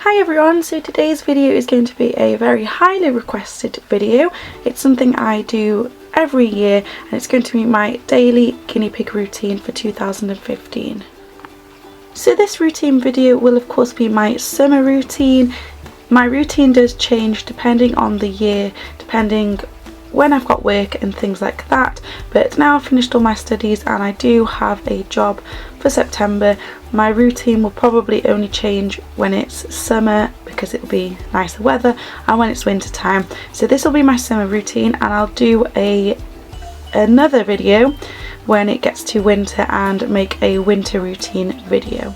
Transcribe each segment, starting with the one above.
Hi everyone, so today's video is going to be a very highly requested video. It's something I do every year and it's going to be my daily guinea pig routine for 2015. So this routine video will of course be my summer routine. My routine does change depending on the year, depending when I've got work and things like that, but now I've finished all my studies and I do have a job for September. My routine will probably only change when it's summer because it will be nicer weather, and when it's winter time. So this will be my summer routine, and I'll do another video when it gets to winter and make a winter routine video.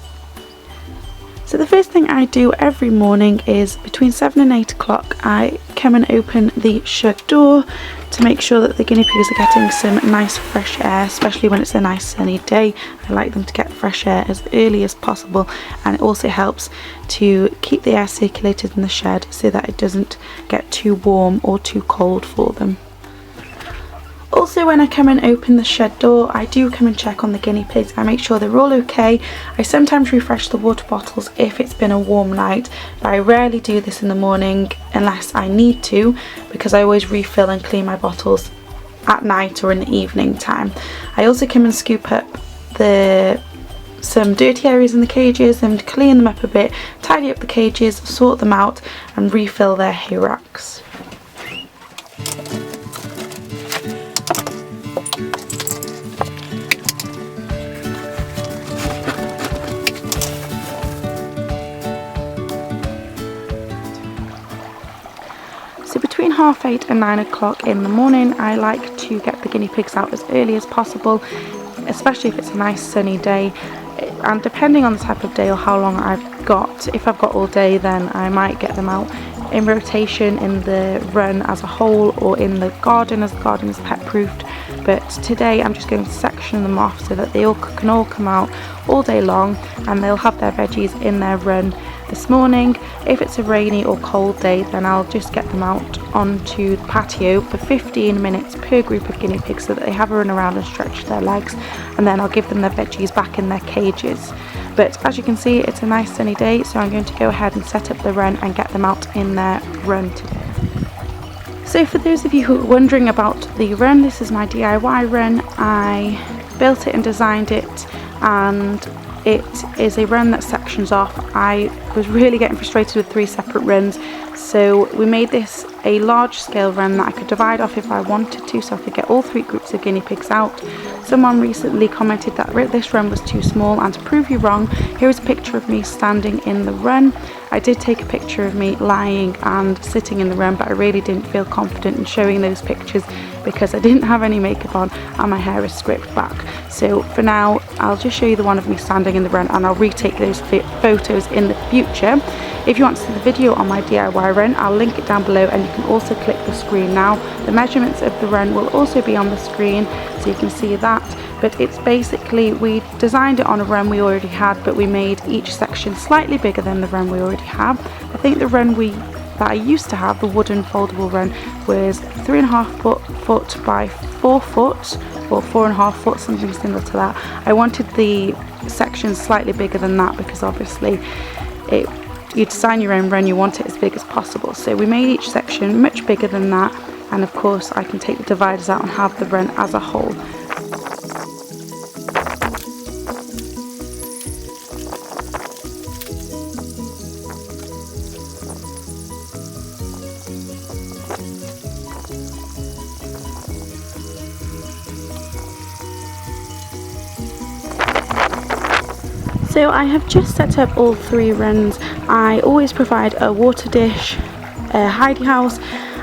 So the first thing I do every morning is between 7 and 8 o'clock I come and open the shed door to make sure that the guinea pigs are getting some nice fresh air, especially when it's a nice sunny day. I like them to get fresh air as early as possible, and it also helps to keep the air circulated in the shed so that it doesn't get too warm or too cold for them. Also, when I come and open the shed door, I do come and check on the guinea pigs. I make sure they're all okay. I sometimes refresh the water bottles if it's been a warm night, but I rarely do this in the morning unless I need to, because I always refill and clean my bottles at night or in the evening time. I also come and scoop up some dirty areas in the cages and clean them up a bit, tidy up the cages, sort them out and refill their hay racks. So between 8:30 and 9 o'clock in the morning I like to get the guinea pigs out as early as possible, especially if it's a nice sunny day, and depending on the type of day or how long I've got. If I've got all day, then I might get them out in rotation in the run as a whole or in the garden, as the garden is pet proofed. But today I'm just going to section them off so that they can all come out all day long and they'll have their veggies in their run this morning. If it's a rainy or cold day, then I'll just get them out onto the patio for 15 minutes per group of guinea pigs so that they have a run around and stretch their legs, and then I'll give them their veggies back in their cages. But as you can see, it's a nice sunny day, so I'm going to go ahead and set up the run and get them out in their run today. So for those of you who are wondering about the run, this is my DIY run. I built it and designed it, and it is a run that sections off. I was really getting frustrated with 3 separate runs, so we made this a large scale run that I could divide off if I wanted to, so I could get all 3 groups of guinea pigs out. Someone recently commented that this run was too small, and to prove you wrong, here is a picture of me standing in the run. I did take a picture of me lying and sitting in the run, but I really didn't feel confident in showing those pictures because I didn't have any makeup on and my hair is scraped back. So for now I'll just show you the one of me standing in the run, and I'll retake those photos in the future. If you want to see the video on my DIY run, I'll link it down below, and you can also click the screen now. The measurements of the run will also be on the screen so you can see that. But it's basically, we designed it on a run we already had, but we made each section slightly bigger than the run we already have. I think the run that I used to have, the wooden foldable run, was 3.5 foot by 4 foot or 4.5 foot, something similar to that. I wanted the sections slightly bigger than that because obviously you design your own run, you want it as big as possible. So we made each section much bigger than that, and of course I can take the dividers out and have the run as a whole. So I have just set up all 3 runs. I always provide a water dish, a hidey house,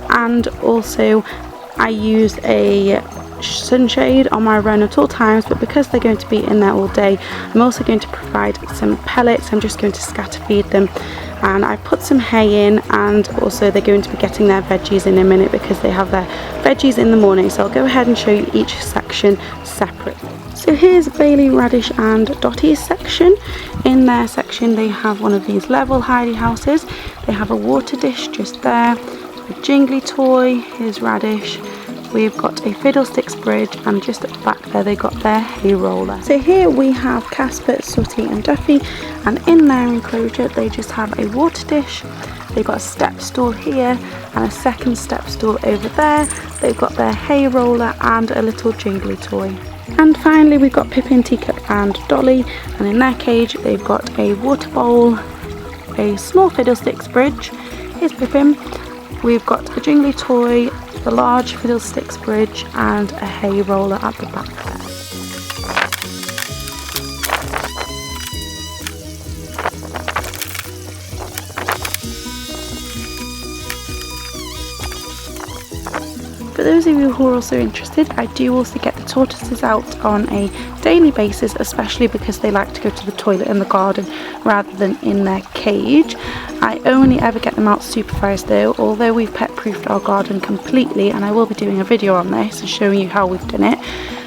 and also I use a sunshade on my run at all times, but because they're going to be in there all day, I'm also going to provide some pellets. I'm just going to scatter feed them, and I put some hay in, and also they're going to be getting their veggies in a minute because they have their veggies in the morning. So I'll go ahead and show you each section separately. So here's Bailey, Radish and Dottie's section. In their section they have one of these level hidey houses. They have a water dish just there, a jingly toy, here's Radish, we've got a fiddlesticks bridge, and just at the back there they got their hay roller. So here we have Casper, Sooty and Duffy, and in their enclosure they just have a water dish. They've got a step stool here and a second step stool over there. They've got their hay roller and a little jingly toy. And finally we've got Pippin, Teacup and Dolly, and in their cage they've got a water bowl, a small fiddlesticks bridge. Here's Pippin. We've got a jingly toy, the large fiddlesticks bridge and a hay roller at the back there. For those of you who are also interested, I do also get the tortoises out on a daily basis, especially because they like to go to the toilet in the garden rather than in their cage. I only ever get them out supervised though, although we've pet-proofed our garden completely, and I will be doing a video on this and showing you how we've done it.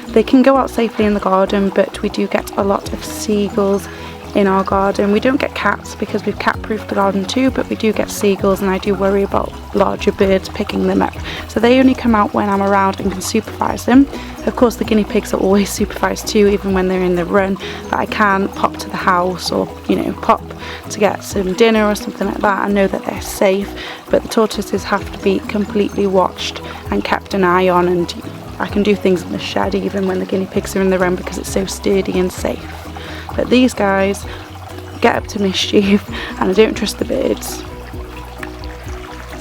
They can go out safely in the garden, but we do get a lot of seagulls in our garden. We don't get cats because we've cat-proofed the garden too, but we do get seagulls, and I do worry about larger birds picking them up. So they only come out when I'm around and can supervise them. Of course the guinea pigs are always supervised too, even when they're in the run, but I can pop to the house or, you know, pop to get some dinner or something like that and know that they're safe. But the tortoises have to be completely watched and kept an eye on, and I can do things in the shed even when the guinea pigs are in the run because it's so sturdy and safe. But these guys get up to mischief, and I don't trust the birds.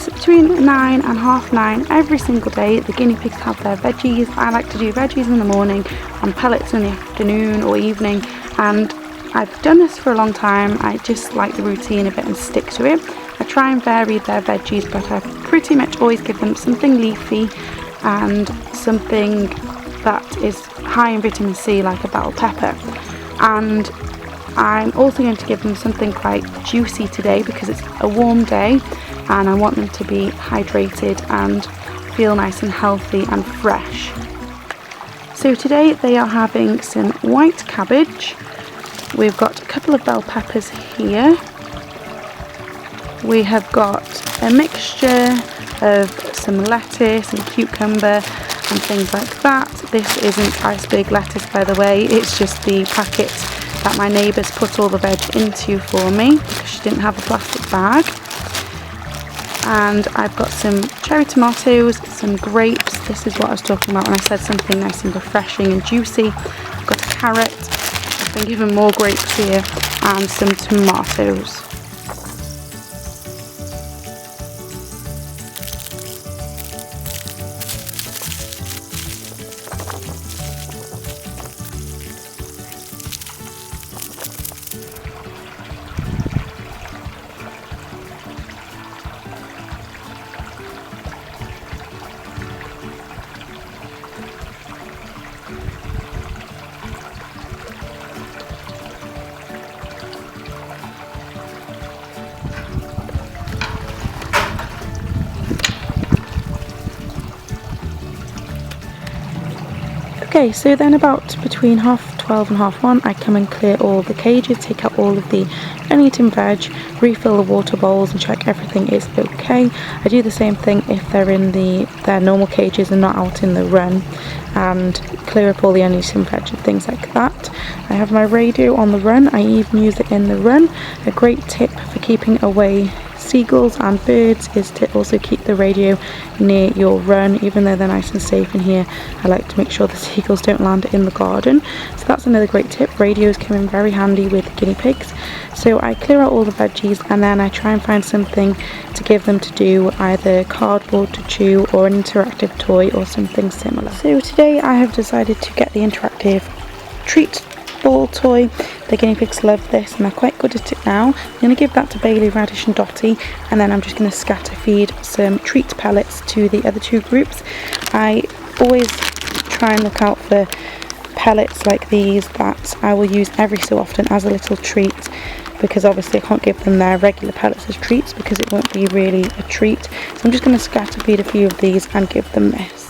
So between 9 and half 9 every single day the guinea pigs have their veggies. I like to do veggies in the morning and pellets in the afternoon or evening, and I've done this for a long time. I just like the routine of it and stick to it. I try and vary their veggies, but I pretty much always give them something leafy and something that is high in vitamin C, like a bell pepper. And I'm also going to give them something quite juicy today because it's a warm day and I want them to be hydrated and feel nice and healthy and fresh. So today they are having some white cabbage. We've got a couple of bell peppers here. We have got a mixture of some lettuce and cucumber and things like that. This isn't iceberg lettuce, by the way, it's just the packet that my neighbours put all the veg into for me because she didn't have a plastic bag. And I've got some cherry tomatoes, some grapes. This is what I was talking about when I said something nice and refreshing and juicy. I've got a carrot, I've been given more grapes here, and some tomatoes. Okay, so then about between 12:30 and 1:30 I come and clear all the cages, take out all of the uneaten veg, refill the water bowls and check everything is okay. I do the same thing if they're in their normal cages and not out in the run, and clear up all the uneaten veg and things like that. I have my radio on the run, I even use it in the run. A great tip for keeping away seagulls and birds is to also keep the radio near your run. Even though they're nice and safe in here, I like to make sure the seagulls don't land in the garden. So that's another great tip. Radios come in very handy with guinea pigs. So I clear out all the veggies and then I try and find something to give them to do, either cardboard to chew or an interactive toy or something similar. So today I have decided to get the interactive treat ball toy. The guinea pigs love this and they're quite good at it now. I'm going to give that to Bailey, Radish and Dotty, and then I'm just going to scatter feed some treat pellets to the other two groups. I always try and look out for pellets like these that I will use every so often as a little treat, because obviously I can't give them their regular pellets as treats because it won't be really a treat. So I'm just going to scatter feed a few of these and give them this.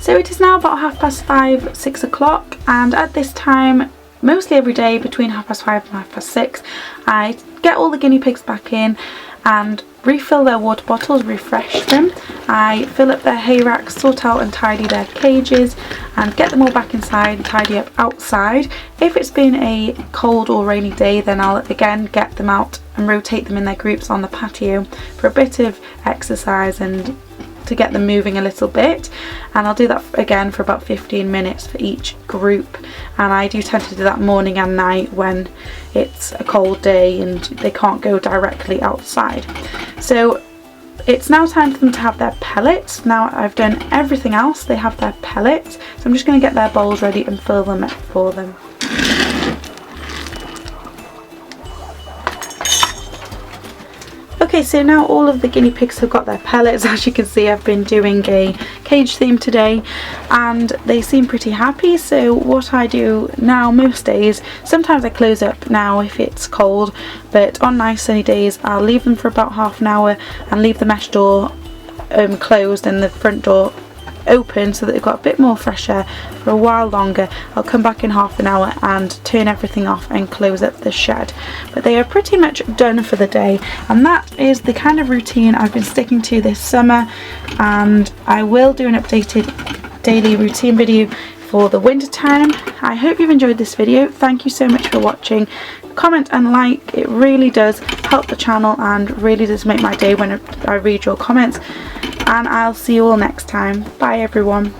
So it is now about 5:30, 6 o'clock, and at this time, mostly every day between 5:30 and 6:30, I get all the guinea pigs back in and refill their water bottles, refresh them. I fill up their hay racks, sort out and tidy their cages, and get them all back inside and tidy up outside. If it's been a cold or rainy day, then I'll again get them out and rotate them in their groups on the patio for a bit of exercise and to get them moving a little bit, and I'll do that again for about 15 minutes for each group. And I do tend to do that morning and night when it's a cold day and they can't go directly outside. So it's now time for them to have their pellets. Now I've done everything else, they have their pellets, so I'm just going to get their bowls ready and fill them up for them. Okay, so now all of the guinea pigs have got their pellets. As you can see, I've been doing a cage theme today and they seem pretty happy. So what I do now most days, sometimes I close up now if it's cold, but on nice sunny days I'll leave them for about half an hour and leave the mesh door closed and the front door open so that they've got a bit more fresh air for a while longer. I'll come back in half an hour and turn everything off and close up the shed. But they are pretty much done for the day, and that is the kind of routine I've been sticking to this summer, and I will do an updated daily routine video for the winter time. I hope you've enjoyed this video. Thank you so much for watching. Comment and like, it really does help the channel and really does make my day when I read your comments. And I'll see you all next time. Bye everyone.